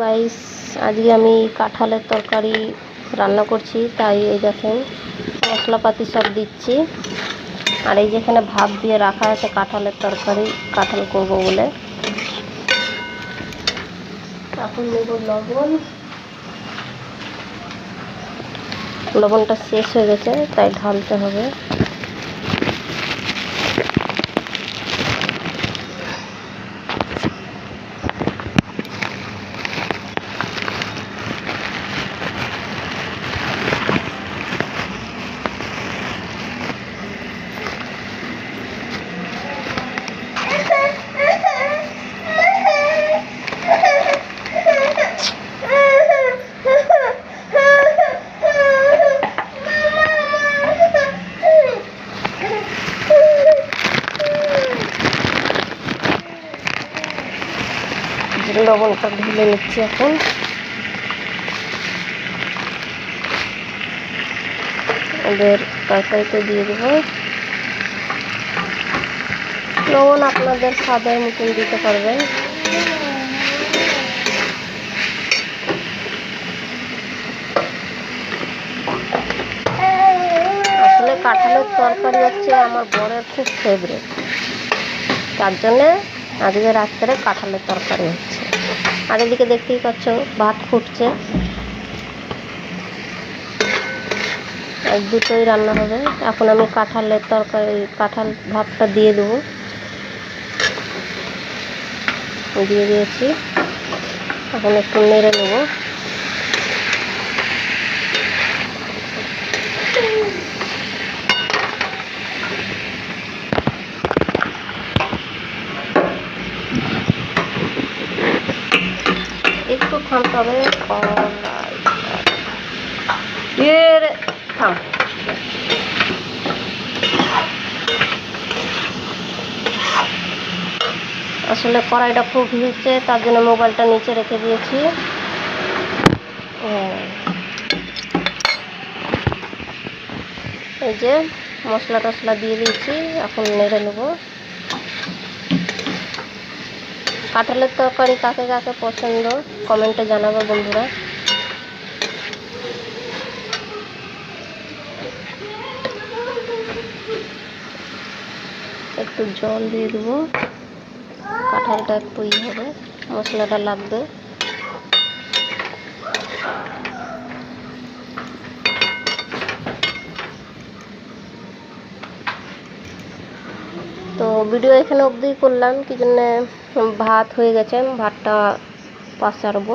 Guys, আজকে আমি কাঁঠালের তরকারি রান্না করছি। তাই এই দেখেন মশলাপাতি সব দিচ্ছি। আর এই যেখানে ভাত দিয়ে রাখা আছে কাঁঠালের তরকারি, কাঁঠাল করব বলে। এখন নেব লবণ। লবণটা শেষ হয়ে গেছে, তাই ঢালতে হবে। লবণটা ঢেলে নিচ্ছি। এখন ওদের তরকারিতে দিয়ে দেবো লবণ। আপনাদের স্বাদের মতন দিতে পারবেন। আসলে কাঁঠালের তরকারি হচ্ছে আমার বরের খুব ফেভারিট, তার জন্যে আজকে রাত্রে কাঁঠালের তরকারি হচ্ছে। আর এদিকে দেখতেই পাচ্ছ ভাত ফুটছে। আর দুটোই রান্না হবে। এখন আমি কাঁঠালের তরকারি, কাঁঠাল ভাতটা দিয়ে দেবো। দিয়ে দিয়েছি। এখন একটু নেড়ে নেব। একটু থামতে হবে। থাম। আসলে কড়াইটা খুব ভিজছে, তার জন্য মোবাইলটা নিচে রেখে দিয়েছি। এই যে মশলা টশলা দিয়ে দিয়েছি। এখন নেড়ে নেব। কাঁঠালের তরকারি কাকে কাকে পছন্দ কমেন্টে জানাবো বন্ধুরা। একটু জল দিয়ে দেবো। কাঁঠালটা একটু হবে, মশলাটা লাগবে। তো ভিডিও এখানে অবধি করলাম, কি জন্যে ভাত হয়ে গেছে, ভাতটা পাশারবো।